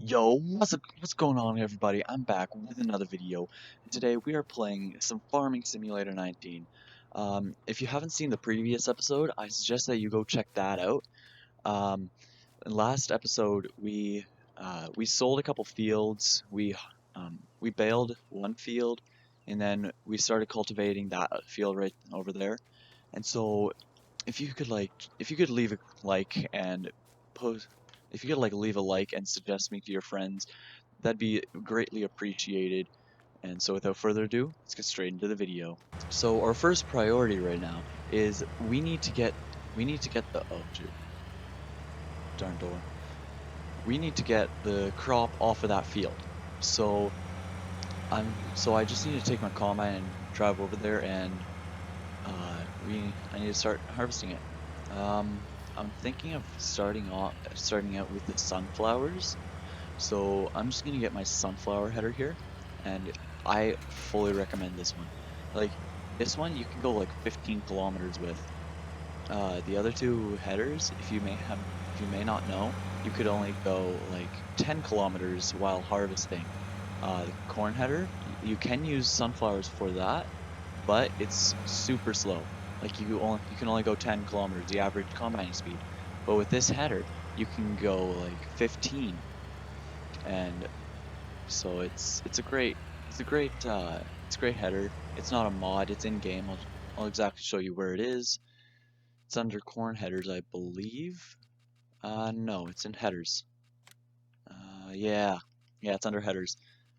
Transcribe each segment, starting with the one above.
Yo, what's up, what's going on everybody? I'm back with another video. Today we are playing some Farming Simulator 19. If you haven't seen the previous episode, I suggest that you go check that out. Um, in last episode we sold a couple fields, we baled one field, and then we started cultivating that field right over there. And so if you could leave a like and post if you could leave a like and suggest me to your friends, that'd be greatly appreciated. And so without further ado, let's get straight into the video. So our first priority right now is we need to get the oh shoot, darn door. We need to get the crop off of that field. So I just need to take my combine and drive over there and I need to start harvesting it. I'm thinking of starting out with the sunflowers. So I'm just gonna get my sunflower header here, and I fully recommend this one. Like this one, you can go like 15 kilometers with. The other two headers, if you may not know, you could only go like 10 kilometers while harvesting. The corn header, you can use sunflowers for that, but it's super slow. Like you can only go 10 kilometers, the average combining speed. But with this header, you can go like 15, and so it's a great header. It's not a mod, it's in game. I'll exactly show you where it is. It's under corn headers, I believe. No, it's in headers. Yeah, yeah, it's under headers.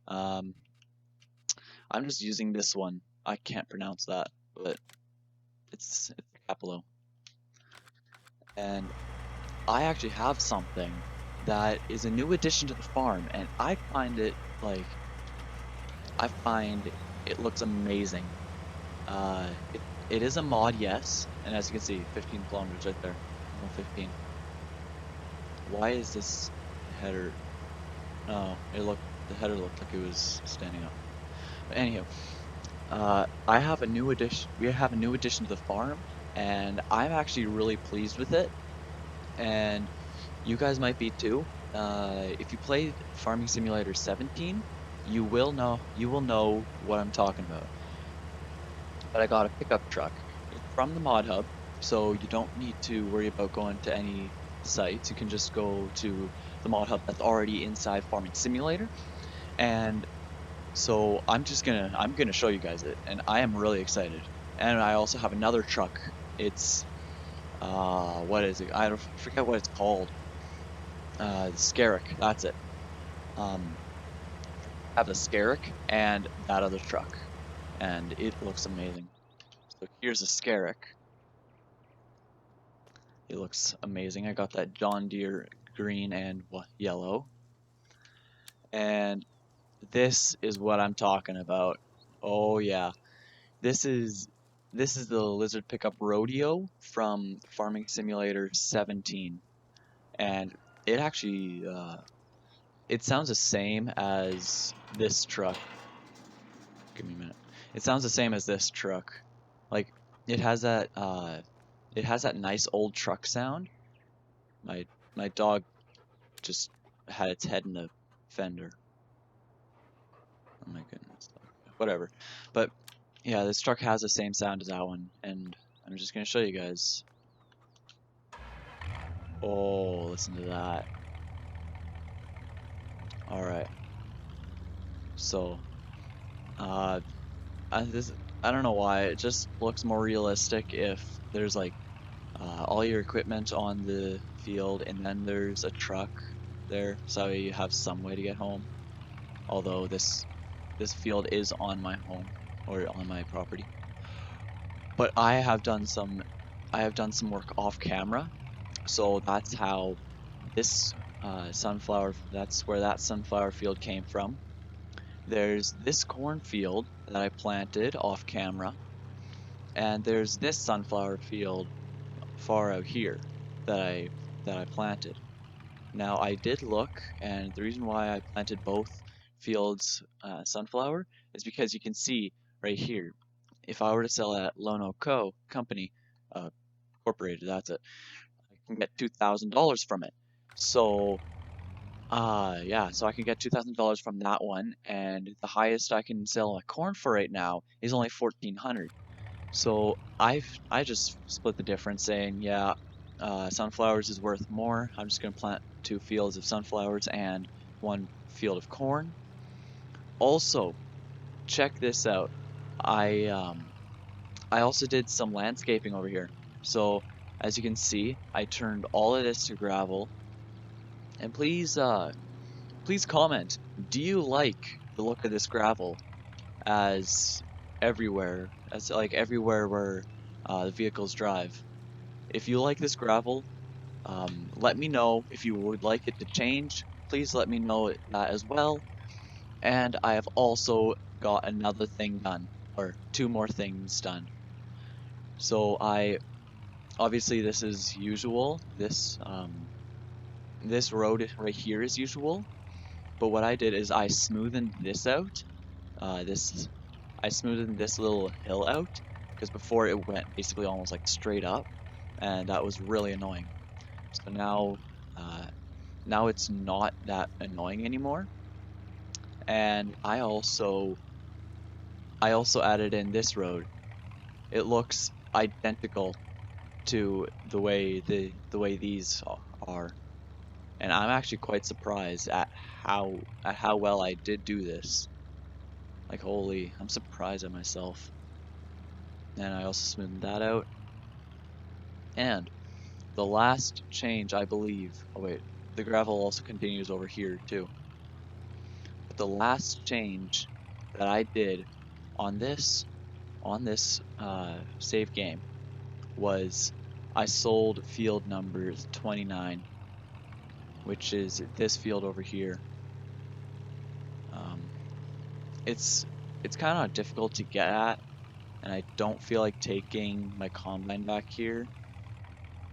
Um, I'm just using this one. I can't pronounce that, but it's Capelo. And I actually have something that is a new addition to the farm, and I find it looks amazing. It is a mod, yes, and as you can see, 15 kilometers right there. Almost 15. Why is this header? No, the header looked like it was standing up. But anyhow, I have a new addition. We have a new addition to the farm, and I'm actually really pleased with it. And you guys might be too. If you played Farming Simulator 17, you will know what I'm talking about. But I got a pickup truck. It's from the mod hub, so you don't need to worry about going to any sites. You can just go to the mod hub that's already inside Farming Simulator. And so I'm gonna show you guys it, and I am really excited. And I also have another truck. It's what is it? I forget what it's called. The Scarrick, that's it. Um, I have the Scarrick and that other truck, and it looks amazing. So here's a Scarrick. It looks amazing. I got that John Deere green and yellow. And this is what I'm talking about. Oh yeah. This is this is the Lizard Pickup Rodeo from Farming Simulator 17. And it actually it sounds the same as this truck. Give me a minute. It sounds the same as this truck. Like it has that nice old truck sound. My my dog just had its head in the fender. Oh my goodness. Whatever. But yeah, this truck has the same sound as that one, and I'm just gonna show you guys. Oh, listen to that. Alright. So, uh, this I don't know why, it just looks more realistic if there's like all your equipment on the field and then there's a truck there, so you have some way to get home. Although this field is on my home or on my property. But I have done some work off camera, so that's how that's where that sunflower field came from. There's this cornfield that I planted off camera, and there's this sunflower field far out here that I planted. Now I did look, and the reason why I planted both fields sunflower is because you can see right here, if I were to sell at Lono Co. Company, Incorporated, that's it, I can get $2,000 from it. So Yeah, so I can get $2,000 from that one, and the highest I can sell my corn for right now is only 1,400. So I just split the difference, saying, yeah, sunflowers is worth more. I'm just gonna plant 2 fields of sunflowers and 1 field of corn. Also, check this out. I um I also did some landscaping over here. So as you can see, I turned all of this to gravel. And please comment. Do you like the look of this gravel as everywhere where the vehicles drive? If you like this gravel, let me know if you would like it to change. Please let me know that as well. And I have also got another thing done, or 2 more things done. So obviously this is usual. This road right here is usual. But what I did is I smoothened this out. This I smoothed this little hill out because before it went basically almost like straight up, and that was really annoying. So uh, now it's not that annoying anymore. And I also added in this road. It looks identical to the way these are, and I'm actually quite surprised at how well I did do this. Like holy, I'm surprised at myself. And I also smoothed that out. And the last change, I believe. Oh wait, the gravel also continues over here too. But the last change that I did on this save game was I sold field number 29, which is this field over here. Um, it's it's kind of difficult to get at, and I don't feel like taking my combine back here.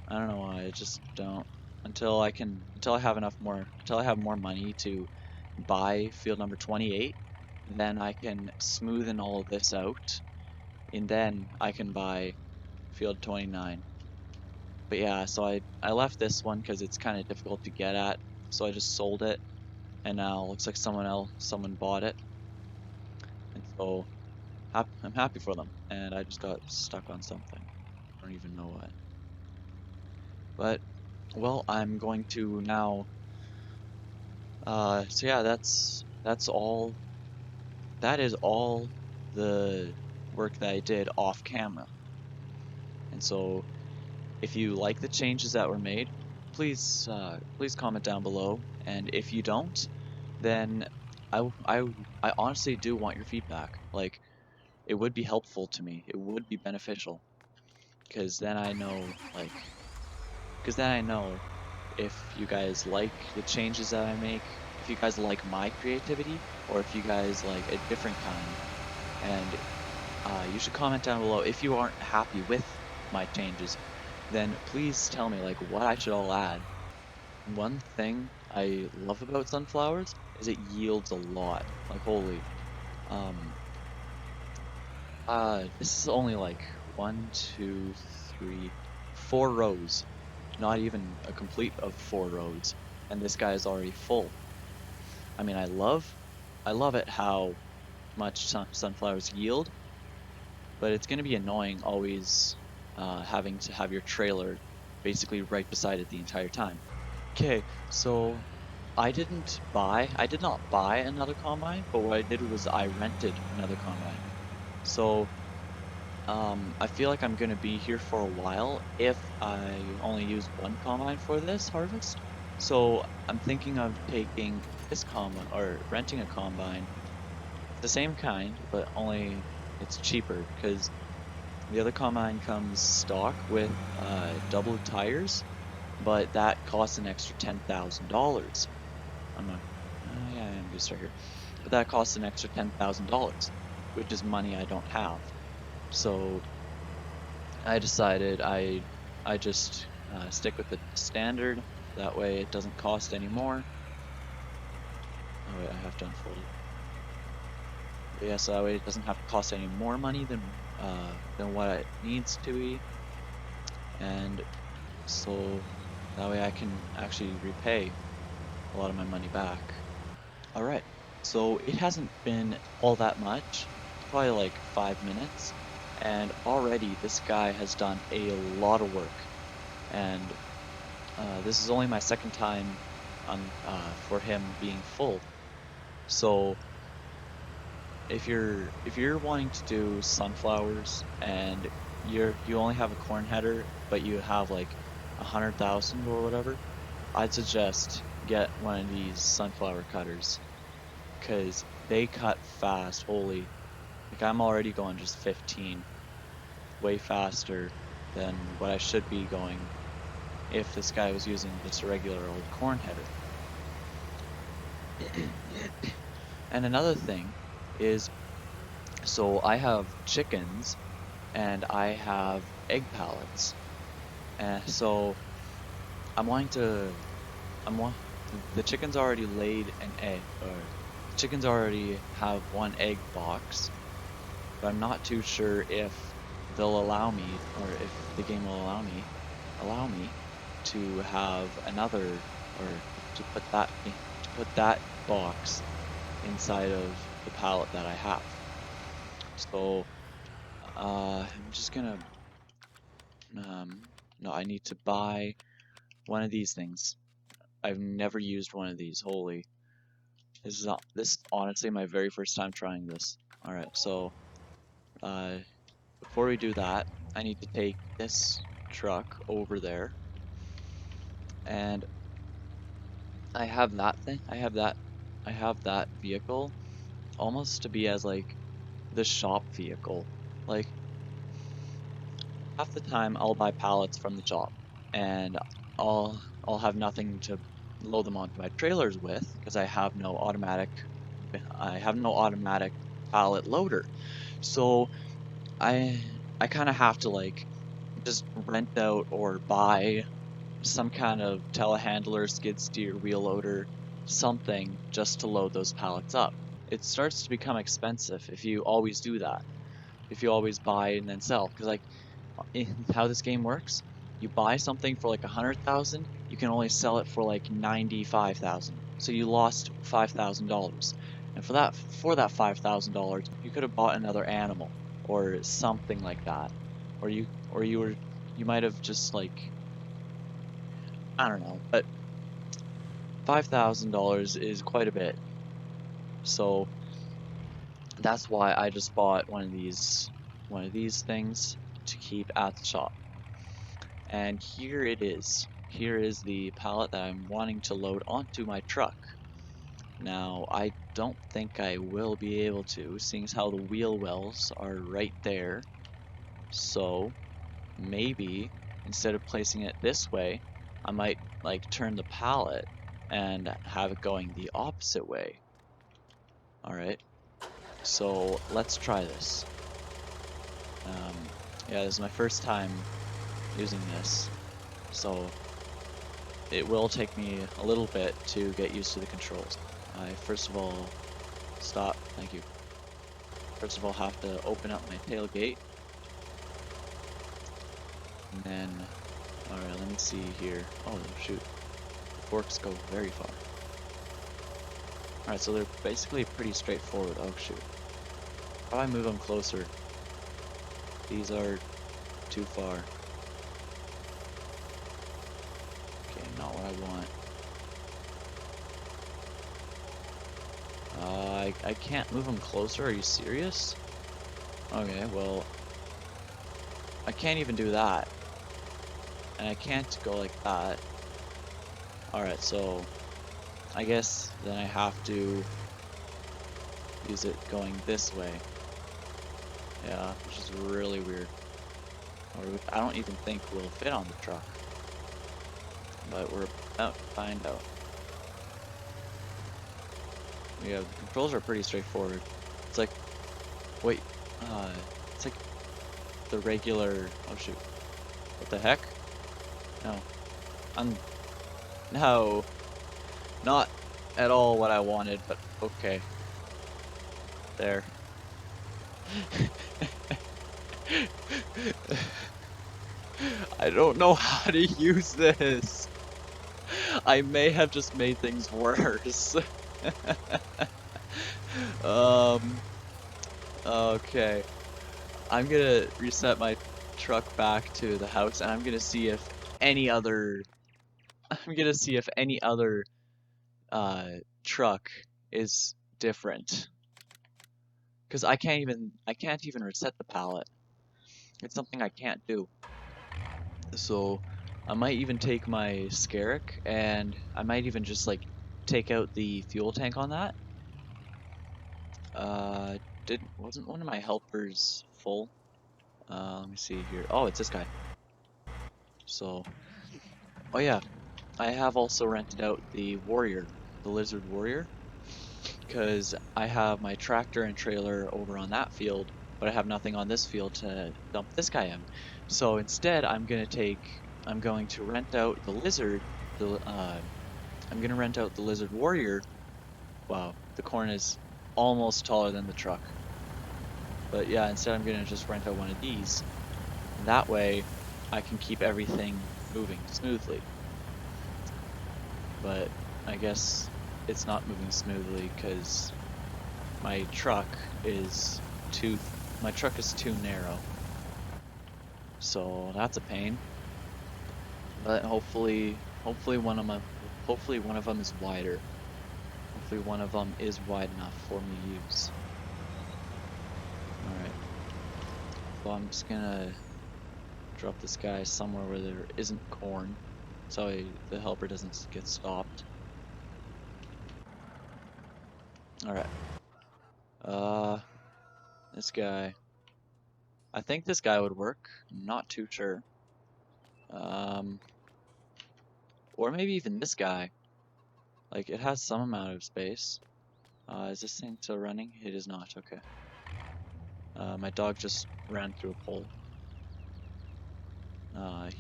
I don't know why, I just don't. Until I have more money to buy field number 28, then I can smoothen all of this out, and then I can buy field 29. But yeah, so I left this one because it's kind of difficult to get at, so I just sold it, and now it looks like someone bought it, and so I'm happy for them. And I just got stuck on something. I don't even know what. But well, I'm going to now. So yeah, that's all. That is all the work that I did off camera. And so if you like the changes that were made, please comment down below. And if you don't, then I honestly do want your feedback. Like it would be helpful to me. It would be beneficial because then I know if you guys like the changes that I make, if you guys like my creativity, or if you guys like a different kind. And you should comment down below if you aren't happy with my changes. Then please tell me like what I should all add. One thing I love about sunflowers is it yields a lot. Like holy. Um this is only like 1, 2, 3, 4 rows. Not even a complete of 4 rows. And this guy is already full. I mean I love it how much sunflowers yield, but it's gonna be annoying always having to have your trailer basically right beside it the entire time. Okay, so I did not buy another combine, but what I did was I rented another combine. So, I feel like I'm gonna be here for a while if I only use one combine for this harvest. So I'm thinking of taking this combine or renting a combine, the same kind, but only it's cheaper because the other combine comes stock with double tires, but that costs an extra $10,000. I'm not. Yeah, I'm gonna start here. But that costs an extra $10,000, which is money I don't have. So I decided I just stick with the standard. That way it doesn't cost any more. Oh wait, I have to unfold it. But yeah, so that way it doesn't have to cost any more money than what it needs to be, and so that way I can actually repay. a lot of my money back. All right, so it hasn't been all that much, probably like 5 minutes, and already this guy has done a lot of work. And this is only my second time on for him being full. So if you're wanting to do sunflowers and you only have a corn header, but you have like 100,000 or whatever, I'd suggest get one of these sunflower cutters because they cut fast. Holy, like I'm already going just 15, way faster than what I should be going if this guy was using just a regular old corn header. And another thing is, so I have chickens and I have egg pallets. And so I'm wanting to, I'm want, the chickens already laid an egg, or the chickens already have one egg box, but I'm not too sure if they'll allow me, or if the game will allow me to have another, or to put that box inside of the pallet that I have. So I'm just gonna um, no, I need to buy one of these things. I've never used one of these. Holy, this is honestly my very first time trying this. All right, so uh, before we do that, I need to take this truck over there, and I have that thing. I have that vehicle almost to be as like the shop vehicle. Like half the time I'll buy pallets from the shop and I'll have nothing to load them onto my trailers with because I have no automatic pallet loader. So I kind of have to like just rent out or buy some kind of telehandler, skid steer, wheel loader, something just to load those pallets up. It starts to become expensive if you always do that. If you always buy and then sell, because like how this game works, you buy something for like 100,000, you can only sell it for like 95,000. So you lost $5,000. And for that $5,000, you could have bought another animal or something like that. Or you might have just like, I don't know, but $5,000 is quite a bit. So that's why I just bought one of these things to keep at the shop. And here it is. Here is the pallet that I'm wanting to load onto my truck. Now, I don't think I will be able to, seeing as how the wheel wells are right there. So, maybe, instead of placing it this way, I might, like, turn the pallet and have it going the opposite way. Alright, so let's try this. Yeah, this is my first time using this, so it will take me a little bit to get used to the controls. I first of all, stop, thank you. First of all, have to open up my tailgate, and then, alright, let me see here. Oh, shoot, the forks go very far. Alright, so they're basically pretty straightforward. Oh, shoot. How do I move them closer? These are too far. Okay, not what I want. I can't move them closer, are you serious? Okay, well, I can't even do that. And I can't go like that. Alright, so I guess then I have to use it going this way. Yeah, which is really weird. Or I don't even think we'll fit on the truck. But we're about to find out. Yeah, the controls are pretty straightforward. It's like, wait, it's like the regular, oh shoot. What the heck? No. I'm, no, not at all what I wanted, but okay. There. I don't know how to use this. I may have just made things worse. Okay. I'm gonna reset my truck back to the house and I'm gonna see if any other I'm gonna see if any other uh truck is different. Because I can't even reset the pallet. It's something I can't do. So I might even take my Scarrick and I might even just like take out the fuel tank on that. Wasn't one of my helpers full? Let me see here. Oh, it's this guy. So, oh yeah, I have also rented out the Warrior, the Lizard Warrior, because I have my tractor and trailer over on that field, but I have nothing on this field to dump this guy in. So instead, I'm going to rent out the Lizard, I'm gonna rent out the Lizard Warrior. Wow, the corn is almost taller than the truck. But yeah, instead I'm gonna just rent out one of these. And that way, I can keep everything moving smoothly. But I guess it's not moving smoothly because my truck is too narrow. So that's a pain. But hopefully one of them is wider. Hopefully one of them is wide enough for me to use. Alright. So I'm just gonna drop this guy somewhere where there isn't corn, so the helper doesn't get stopped. Alright. This guy. I think this guy would work. I'm not too sure. Or maybe even this guy. Like, it has some amount of space. Is this thing still running? It is not. Okay. My dog just ran through a pole. I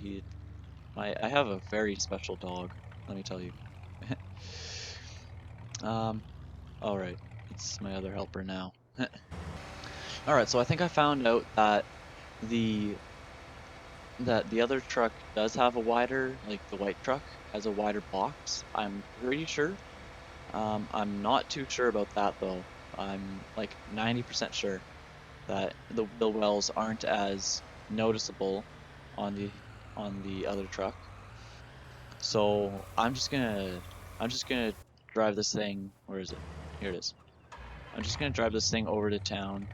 have a very special dog, let me tell you. Alright. It's my other helper now. Alright, so I think I found out that the other truck does have a wider, like the white truck has a wider box. I'm pretty sure. I'm not too sure about that though. I'm like 90% sure that the wheel wells aren't as noticeable on the other truck. So I'm just gonna drive this thing. Where is it? Here it is. I'm just gonna drive this thing over to town,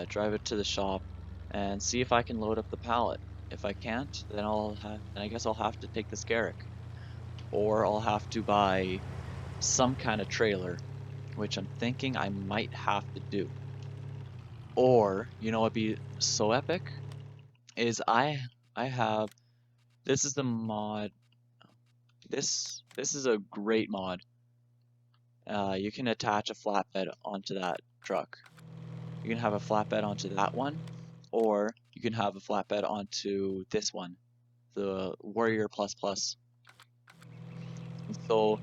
drive it to the shop, and see if I can load up the pallet. If I can't, then I guess I'll have to take the Scarrick, or I'll have to buy some kind of trailer, which I'm thinking I might have to do. Or, you know what'd be so epic? Is I have this is the mod. This is a great mod. You can attach a flatbed onto that truck. You can have a flatbed onto that one, or you can have a flatbed onto this one, the Warrior Plus Plus. And so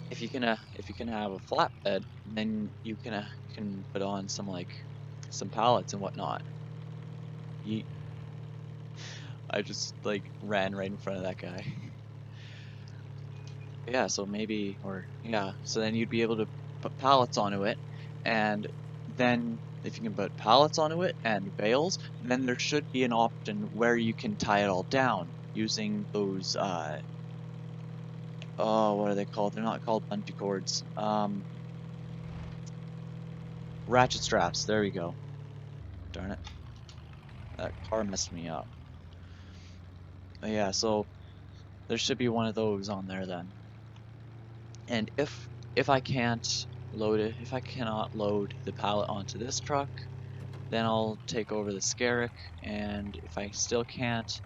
if you can have a flatbed, then you can put on some pallets and whatnot. Yeet. I just like ran right in front of that guy. Yeah, so maybe, or yeah, so then you'd be able to put pallets onto it, and then if you can put pallets onto it and bales, then there should be an option where you can tie it all down using those, oh, what are they called? They're not called bungee cords. Ratchet straps, there we go. Darn it. That car messed me up. But yeah, so there should be one of those on there then. And if I can't if I cannot load the pallet onto this truck, then I'll take over the Scarrick, and if I still can't,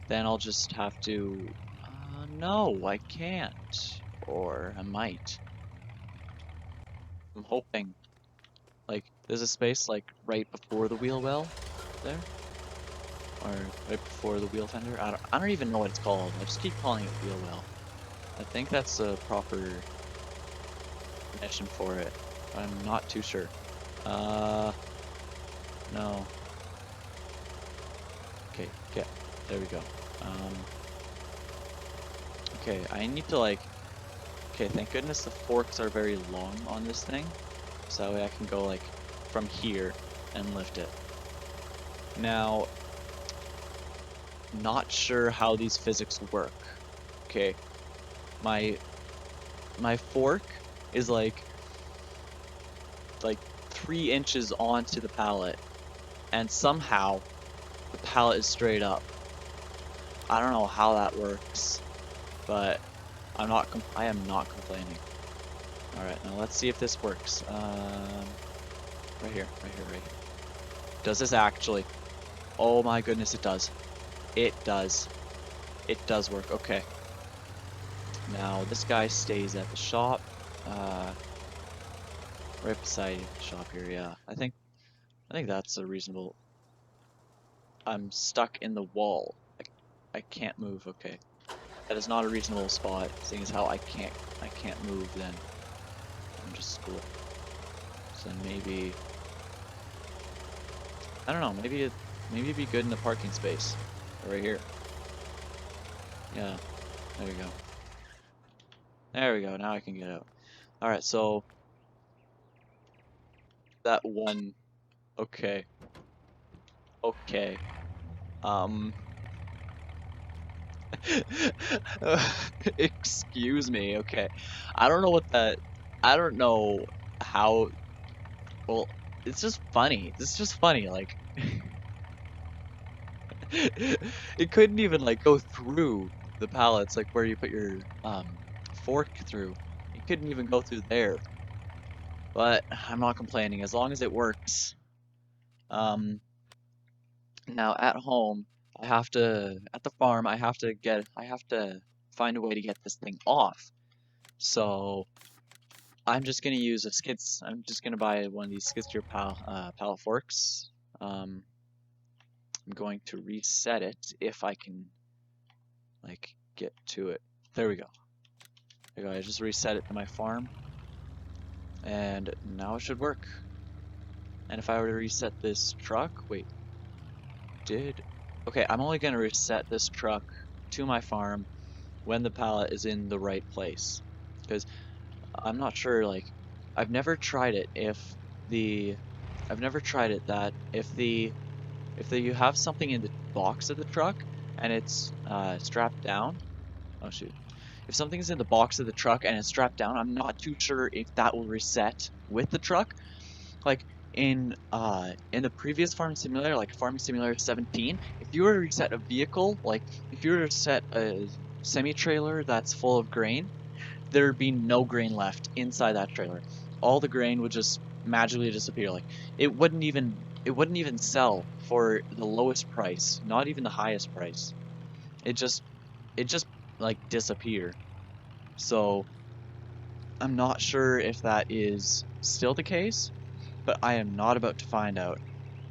then I'll just have to, no, I can't, or I might. I'm hoping, like, there's a space, like, right before the wheel well, there, or right before the wheel fender, I don't even know what it's called, I just keep calling it wheel well. I think that's a proper definition for it, but I'm not too sure. No. Okay, there we go. Okay, I need to like, okay, thank goodness the forks are very long on this thing. So that way I can go like from here and lift it. Now, not sure how these physics work. Okay, my fork is like 3 inches onto the pallet, and somehow the pallet is straight up. I don't know how that works, but I am not complaining. All right, now let's see if this works. Right here, right here, right here. Does this actually? Oh my goodness, it does. It does. It does work. Okay. Now this guy stays at the shop. Uh, right beside the shop here. Yeah, I think that's a reasonable. I'm stuck in the wall. I can't move. Okay, that is not a reasonable spot. Seeing as how I can't move. Then I'm just split. So maybe I don't know. Maybe it'd be good in the parking space. Right here. Yeah. There we go. There we go. Now I can get out. All right. So that one. Okay. Okay. Um. Excuse me. Okay. I don't know what that. I don't know how. Well, it's just funny. It's just funny. Like, it couldn't even like go through the pallets, like where you put your fork through. It couldn't even go through there. But I'm not complaining as long as it works. Um, Now at home, at the farm, I have to find a way to get this thing off. So I'm just gonna buy one of these skid steer pallet forks. I'm going to reset it if I can like get to it. There we go. There we go. I just reset it to my farm, and now it should work. And if I were to reset this truck, wait, okay, I'm only gonna reset this truck to my farm when the pallet is in the right place. Because I'm not sure, like, I've never tried it if the, I've never tried it that if you have something in the box of the truck and it's strapped down, oh shoot. If something's in the box of the truck and it's strapped down, I'm not too sure if that will reset with the truck. Like in the previous farming simulator, like Farming Simulator 17, if you were to reset a vehicle, like if you were to set a semi-trailer that's full of grain, there'd be no grain left inside that trailer. All the grain would just magically disappear. Like it wouldn't even sell for the lowest price, not even the highest price. It just it just like disappear. So I'm not sure if that is still the case, but I am not about to find out.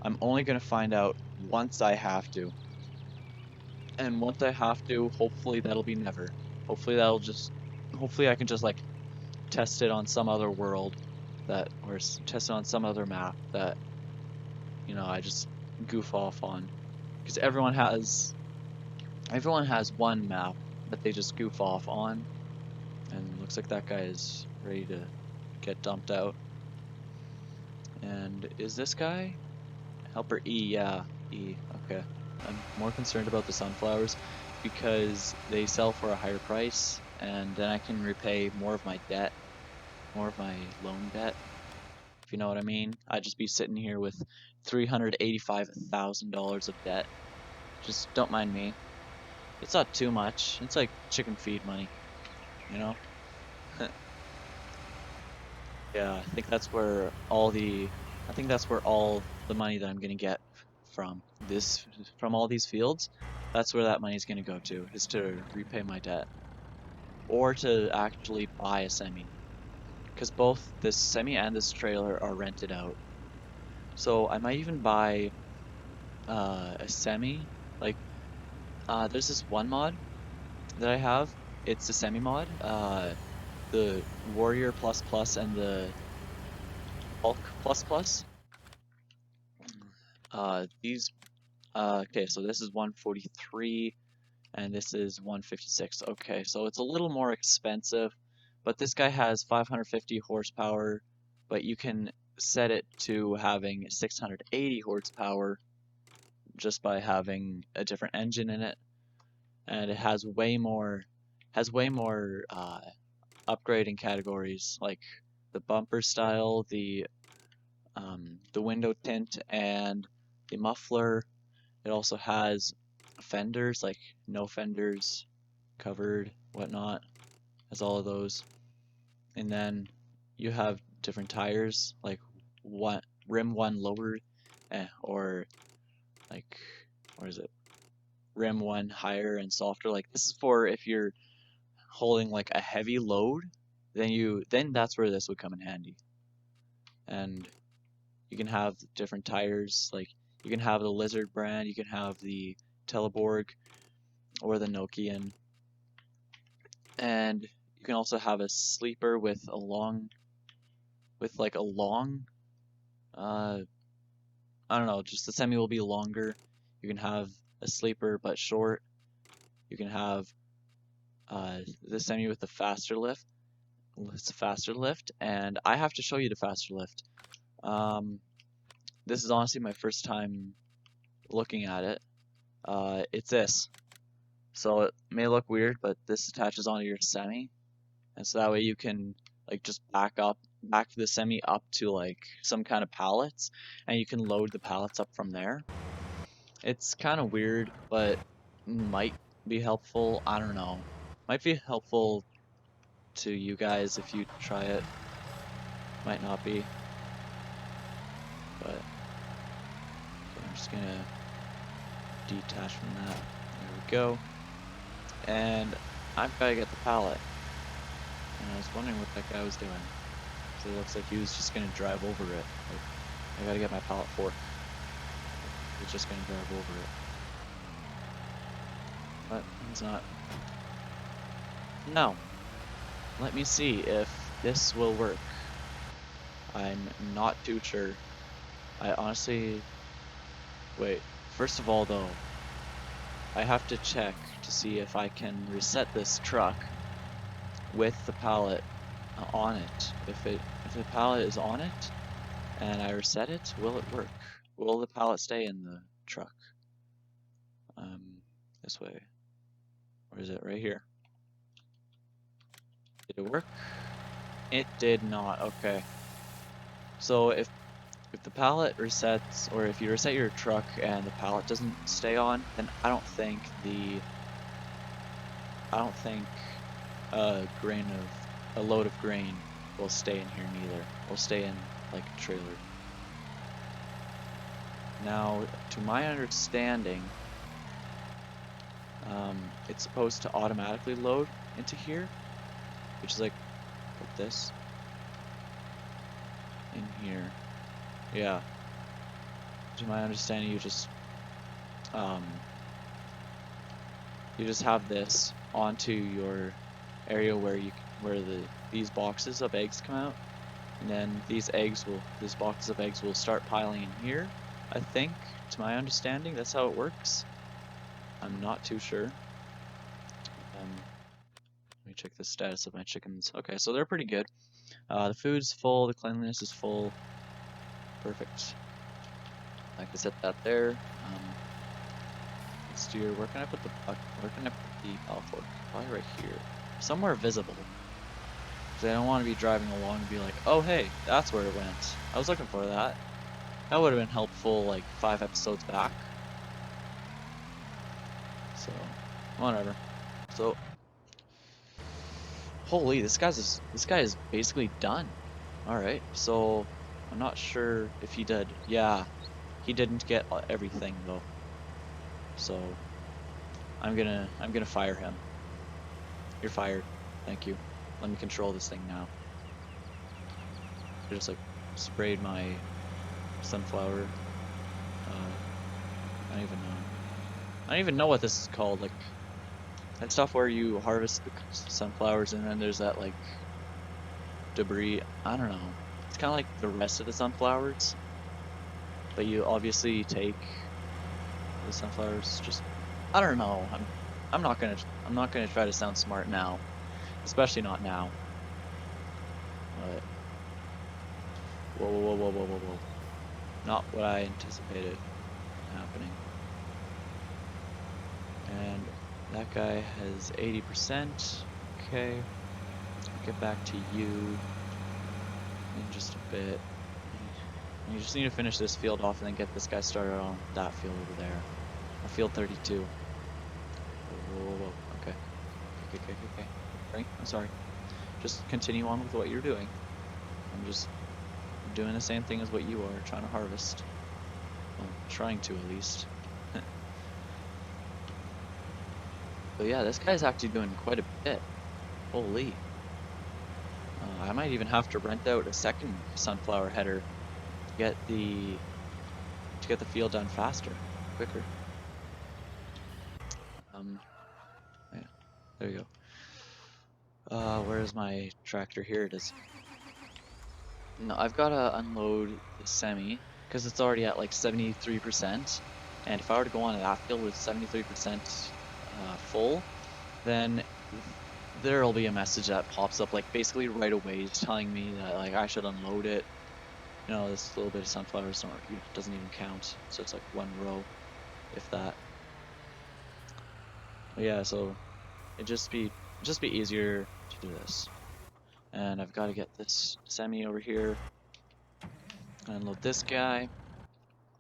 I'm only going to find out once I have to. And once I have to, hopefully that'll be never. Hopefully I can just like test it on some other world or test it on some other map that, I just goof off on. Because everyone has one map that they just goof off on. And looks like that guy is ready to get dumped out. And is this guy? Helper E, yeah, E, okay. I'm more concerned about the sunflowers because they sell for a higher price and then I can repay more of my debt, more of my loan debt, if you know what I mean. I'd just be sitting here with $385,000 of debt. Just don't mind me. It's not too much. It's like chicken feed money, you know? Yeah, I think that's where all the money that I'm gonna get from from all these fields, that's where that money's gonna go to, is to repay my debt. Or to actually buy a semi. Because both this semi and this trailer are rented out. So I might even buy a semi. Like, there's this one mod that I have. It's a semi mod. The Warrior Plus Plus and the Bulk Plus Plus. These okay, so this is 143 and this is 156. Okay, so it's a little more expensive, but this guy has 550 horsepower, but you can set it to having 680 horsepower just by having a different engine in it, and it has way more upgrading categories like the bumper style, the window tint, and the muffler. It also has fenders, like no fenders, covered, whatnot. Has all of those. And then you have different tires, like rim one lowered, or like, what is it? Rim one higher and softer. Like this is for if you're holding like a heavy load, then that's where this would come in handy. And you can have different tires, like you can have the Lizard brand, you can have the Teleborg or the Nokian, and you can also have a sleeper with a long, uh, I don't know, just the semi will be longer. You can have a sleeper but short. You can have the semi with the faster lift. It's a faster lift, and I have to show you the faster lift. This is honestly my first time looking at it. It's this. So it may look weird, but this attaches onto your semi, and so that way you can like just back the semi up to like some kind of pallets, and you can load the pallets up from there. It's kind of weird, but might be helpful. I don't know. Might be helpful to you guys if you try it. Might not be, but okay, I'm just gonna detach from that. There we go. And I've got to get the pallet. And I was wondering what that guy was doing. So it looks like he was just gonna drive over it. Like, I gotta get my pallet fork. He's just gonna drive over it. But he's not. No. Let me see if this will work. I'm not too sure. I honestly... Wait. First of all though, I have to check to see if I can reset this truck with the pallet on it. If the pallet is on it and I reset it, will it work? Will the pallet stay in the truck? This way. Or is it right here? Did it work? It did not. Okay. So if the pallet resets, or if you reset your truck and the pallet doesn't stay on, then I don't think a load of grain will stay in here neither. Will stay in like a trailer. Now, to my understanding, it's supposed to automatically load into here, which is like, put this in here. Yeah. To my understanding, you just have this onto your area where these boxes of eggs come out, and then these boxes of eggs will start piling in here. I think, to my understanding, that's how it works. I'm not too sure. Let me check the status of my chickens. Okay, so they're pretty good. The food's full, the cleanliness is full. Perfect. I can set that there. Let's do where can I put the pallet fork? Probably right here. Somewhere visible. Because I don't want to be driving along and be like, oh hey, that's where it went. I was looking for that. That would have been helpful like 5 episodes back. So, whatever. So, holy, this guy is basically done. Alright, so I'm not sure if he did. Yeah, he didn't get everything though. So I'm gonna fire him. You're fired. Thank you. Let me control this thing now. I just like sprayed my sunflower. I don't even know what this is called. Like that stuff where you harvest the sunflowers and then there's that like debris. I don't know. It's kind of like the rest of the sunflowers, but you obviously take the sunflowers. Just I don't know. I'm not gonna try to sound smart now, especially not now. But whoa, whoa, whoa, whoa, whoa, whoa, whoa. Not what I anticipated happening. And that guy has 80%. Okay, get back to you in just a bit. You just need to finish this field off and then get this guy started on that field over there. On field 32. Whoa, whoa, whoa, whoa. Okay. Okay, okay, okay, okay. Right? I'm sorry. Just continue on with what you're doing. I'm just doing the same thing as what you are, trying to harvest. Well, trying to at least. But yeah, this guy's actually doing quite a bit. Holy. I might even have to rent out a second sunflower header to get the field done faster, quicker. Um, yeah, there you go. Where's my tractor? Here it is. No, I've got to unload the semi because it's already at like 73%. And if I were to go on that field with 73% full, then there'll be a message that pops up like basically right away telling me that like I should unload it. You know, this little bit of sunflowers doesn't even count. So it's like one row, if that. But yeah, so just be easier to do this. And I've got to get this semi over here, unload this guy.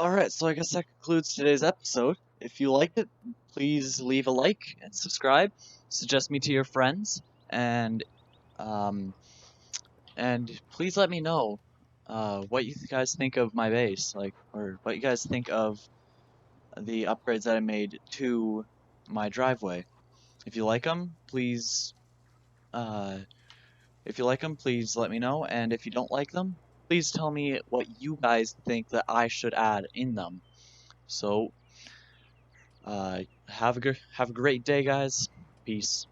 Alright, so I guess that concludes today's episode. If you liked it, please leave a like and subscribe. Suggest me to your friends, and um, please let me know what you guys think of my base, like, or what you guys think of the upgrades that I made to my driveway. If you like them, uh, please let me know, and if you don't like them, please tell me what you guys think that I should add in them. So, have a great day, guys. Peace.